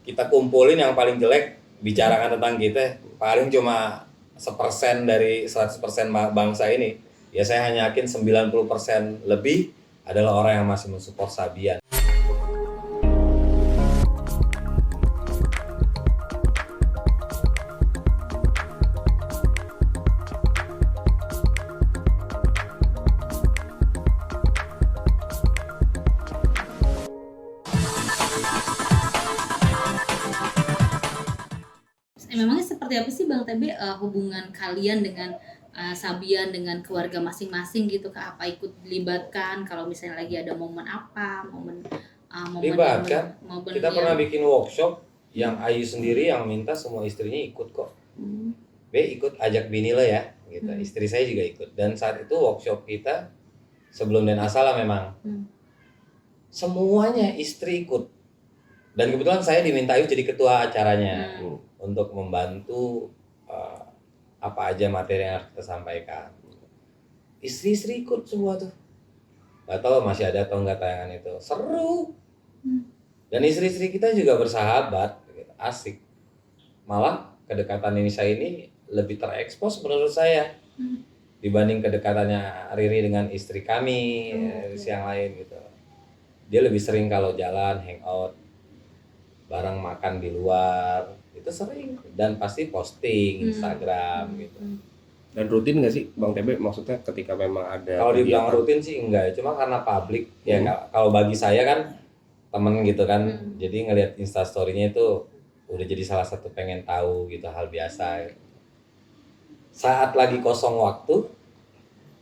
kita kumpulin yang paling jelek, bicarakan tentang kita, paling cuma 1% dari 100% bangsa ini. Ya saya hanya yakin 90% lebih adalah orang yang masih mensupport Sabian. Memangnya seperti apa sih Bang TB hubungan kalian dengan Sabian dengan keluarga masing-masing gitu, Kak? Apa ikut dilibatkan kalau misalnya lagi ada momen apa, momen Libatkan. Kita yang pernah bikin workshop yang Ayu sendiri yang minta semua istrinya ikut kok. Ikut ajak bini lah ya gitu. Istri saya juga ikut. Dan saat itu workshop kita sebelum dan asala memang semuanya istri ikut. Dan kebetulan saya diminta Ayu jadi ketua acaranya untuk membantu apa aja materi yang harus kita sampaikan. Istri-istri ikut semua tuh. Gak tahu masih ada atau enggak tayangan itu. Seru. Dan istri-istri kita juga bersahabat, gitu. Asik. Malah kedekatan Nisa ini lebih terekspos menurut saya dibanding kedekatannya Riri dengan istri kami, yang lain gitu. Dia lebih sering kalau jalan, hangout, bareng makan di luar, itu sering. Dan pasti posting Instagram gitu. Dan rutin nggak sih Bang TB, maksudnya ketika memang ada kalau dibilang rutin sih enggak, cuma karena publik ya. Kalau bagi saya kan temen gitu kan, jadi ngelihat instastorynya itu udah jadi salah satu pengen tahu gitu, hal biasa gitu. Saat lagi kosong waktu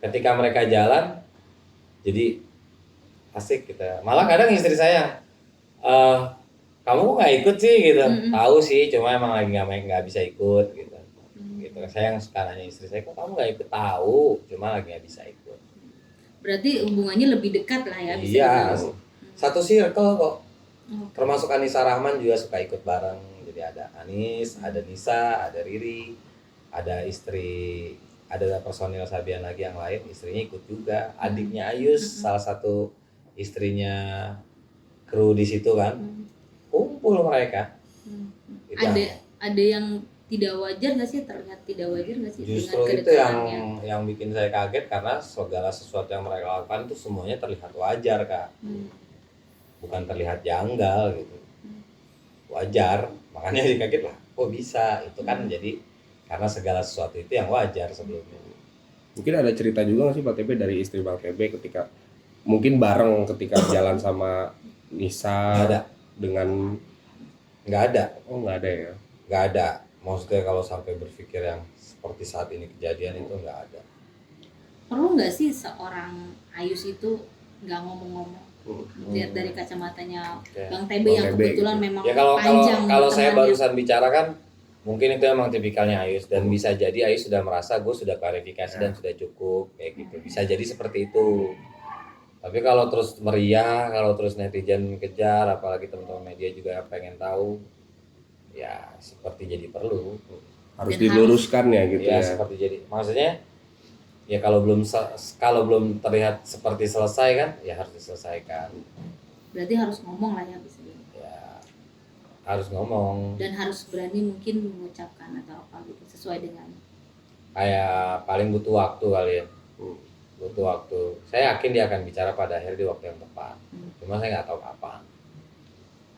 ketika mereka jalan jadi asik gitu. Malah kadang istri saya kamu kok nggak ikut sih gitu. Tahu sih, cuma emang lagi nggak bisa ikut gitu. Gitu. Saya yang suka nanya istri saya, kok kamu nggak ikut? Tahu, cuma lagi nggak bisa ikut. Berarti hubungannya lebih dekat lah ya, bisa iya, dibilang. satu circle kok. Termasuk Anissa Rahman juga suka ikut bareng. Jadi ada Anis, ada Nisa, ada Riri, ada istri, ada personil Sabian lagi yang lain, istrinya ikut juga. Adiknya Ayus, salah satu istrinya kru di situ kan. Kumpul mereka. Ada yang tidak wajar nggak sih, terlihat tidak wajar nggak sih? Justru dengan itu yang bikin saya kaget, karena segala sesuatu yang mereka lakukan itu semuanya terlihat wajar, Kak. Bukan terlihat janggal gitu. Wajar, makanya dikaget lah, kok bisa? Itu kan jadi karena segala sesuatu itu yang wajar sebelumnya. Mungkin ada cerita juga nggak sih Pak TB dari istri Bang TB ketika mungkin bareng ketika jalan sama Nisa? Nggak ada. Nggak ada. Oh, nggak ada ya? Nggak ada. Maksudnya kalau sampai berpikir yang seperti saat ini kejadian itu nggak ada. Perlu nggak sih seorang Ayus itu nggak ngomong-ngomong? Lihat dari kacamatanya Bang TB yang kebetulan gitu. Memang ya, panjang. Kalau saya barusan bicara kan, mungkin itu emang tipikalnya Ayus, dan bisa jadi Ayus sudah merasa gue sudah klarifikasi dan sudah cukup kayak gitu. Bisa jadi seperti itu. Tapi kalau terus meriah, kalau terus netizen kejar, apalagi teman-teman media juga pengen tahu, ya seperti jadi perlu. Harus diluruskan ya gitu ya. Seperti jadi. Maksudnya ya kalau belum terlihat seperti selesai kan, ya harus diselesaikan. Berarti harus ngomong lah ya, bisa gitu. Ya harus ngomong. Dan harus berani mungkin mengucapkan atau apa gitu sesuai dengan. Kayak paling butuh waktu kali ya. Butuh waktu. Saya yakin dia akan bicara pada akhir di waktu yang tepat. Cuma saya nggak tahu kapan.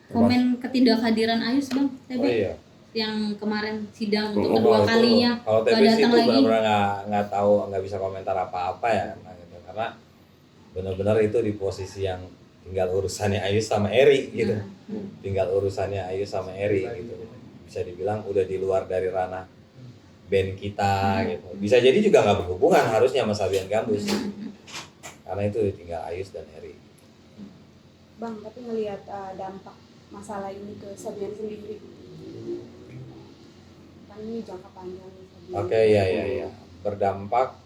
Komen ketidakhadiran Ayus Bang TB. Oh iya. Yang kemarin sidang untuk kedua kalinya nggak datang lagi. Benar-benar nggak tahu, nggak bisa komentar apa-apa ya, gitu. Karena benar-benar itu di posisi yang tinggal urusannya Ayus sama Eri gitu. Tinggal urusannya Ayus sama Eri gitu. Bisa dibilang udah di luar dari ranah band kita gitu. Bisa jadi juga nggak berhubungan harusnya sama Sabian Gambus. Karena itu tinggal Ayus dan Eri. Bang, tapi ngelihat dampak masalah ini ke Sabian sendiri, kan ini jangka panjang. Oke, ya. Berdampak.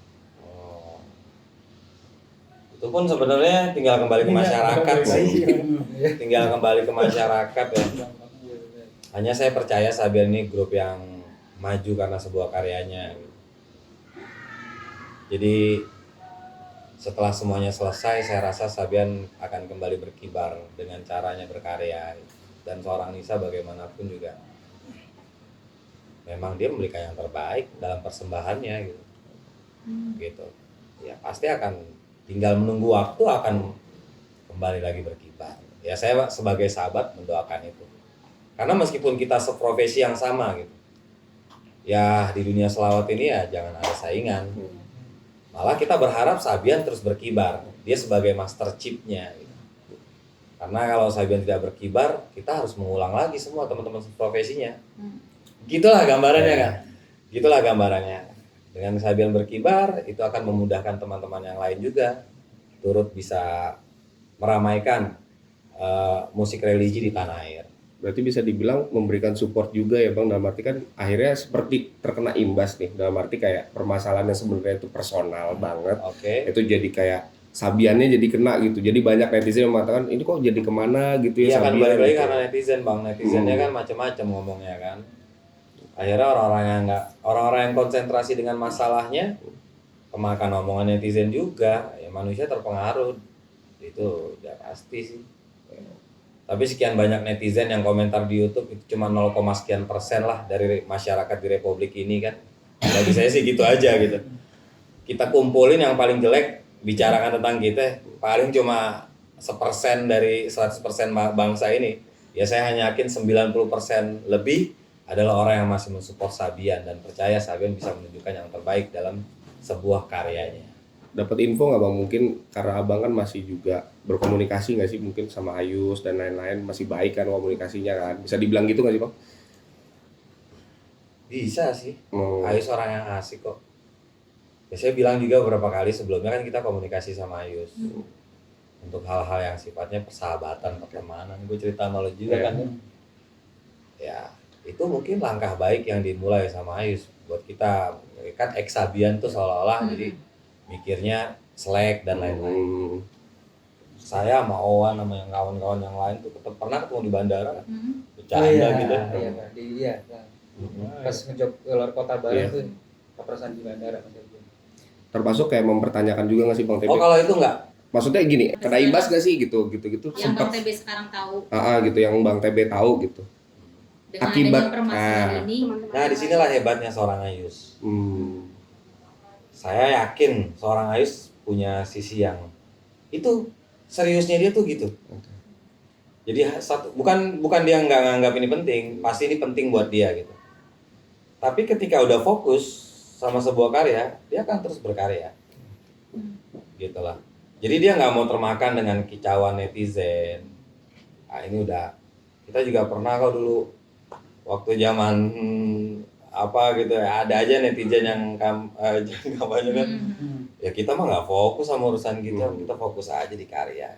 Itu pun sebenarnya tinggal kembali ke masyarakat sih. Tinggal kembali ke masyarakat ya. Hanya saya percaya Sabian ini grup yang maju karena sebuah karyanya. Jadi setelah semuanya selesai, saya rasa Sabian akan kembali berkibar dengan caranya berkarya. dan seorang Nisa bagaimanapun juga memang dia memberikan yang terbaik dalam persembahannya gitu. Gitu. Ya pasti akan tinggal menunggu waktu akan kembali lagi berkibar. Ya saya sebagai sahabat mendoakan itu. Karena meskipun kita seprofesi yang sama gitu. Ya di dunia selawat ini ya jangan ada saingan. Malah kita berharap Sabian terus berkibar. Dia sebagai master chipnya gitu. Karena kalau Sabian tidak berkibar, kita harus mengulang lagi semua teman-teman profesinya. Gitulah gambarannya kan. Gitulah gambarannya. Dengan Sabian berkibar, itu akan memudahkan teman-teman yang lain juga turut bisa meramaikan musik religi di tanah air. Berarti bisa dibilang memberikan support juga ya Bang, dalam arti kan akhirnya seperti terkena imbas nih, dalam arti kayak permasalahan yang sebenarnya itu personal banget, Oke. itu jadi kayak Sabiannya jadi kena gitu, jadi banyak netizen yang mengatakan ini kok jadi kemana gitu ya Iya kan Sabian balik lagi gitu. karena netizen bang, netizennya kan macam-macam ngomongnya kan. Akhirnya orang-orang yang konsentrasi dengan masalahnya kemakan omongan netizen juga, ya manusia terpengaruh, itu udah pasti sih. Tapi sekian banyak netizen yang komentar di YouTube itu cuma 0, sekian persen lah dari masyarakat di Republik ini kan. Bagi saya sih gitu aja gitu. Kita kumpulin yang paling jelek, bicarakan tentang kita, paling cuma 1% dari 100% bangsa ini. Ya saya hanya yakin 90% lebih adalah orang yang masih mensupport Sabian dan percaya Sabian bisa menunjukkan yang terbaik dalam sebuah karyanya. Dapat info nggak Bang, mungkin karena Abang kan masih juga berkomunikasi nggak sih mungkin sama Ayus dan lain-lain, masih baik kan komunikasinya kan, bisa dibilang gitu nggak sih Bang? Bisa sih. Oh. Ayus orang yang asik kok. Ya, saya bilang juga beberapa kali sebelumnya kan kita komunikasi sama Ayus untuk hal-hal yang sifatnya persahabatan, pertemanan. Gue cerita sama lo juga kan. Ya itu mungkin langkah baik yang dimulai sama Ayus buat kita. Kan ex-Sabian tuh seolah-olah jadi mikirnya selek dan lain-lain. Saya sama Owan sama yang kawan-kawan yang lain tuh pernah ketemu di bandara kan. Bercanda gitu. Iya, Pak. Iya. Pas ngejob ke luar kota bareng Iya. tuh papasan di bandara Mas Elvin. Termasuk kayak mempertanyakan juga nggak sih Bang TB? Oh kalau itu enggak? Maksudnya gini, kena imbas nggak sih gitu Yang sempat Bang TB sekarang tahu gitu yang Bang TB tahu gitu. dengan Akibat- adanya permasalahan ini. Teman-teman Nah disinilah hebatnya seorang Ayus. Saya yakin seorang Ayus punya sisi yang itu seriusnya dia tuh gitu. Jadi bukan dia nggak nganggap ini penting, pasti ini penting buat dia gitu. Tapi ketika udah fokus sama sebuah karya, dia akan terus berkarya. Gitulah. Jadi dia nggak mau termakan dengan kicauan netizen. Nah ini udah, kita juga pernah kok dulu waktu zaman apa gitu ya, ada aja netizen yang kampanye kan. Ya kita mah nggak fokus sama urusan kita, kita fokus aja di karya.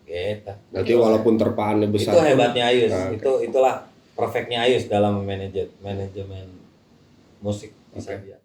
Gitu. Berarti walaupun terpaannya besar. Itu hebatnya Ayus. Nah, oke. Itulah perfectnya Ayus dalam manajemen musik bisa dia.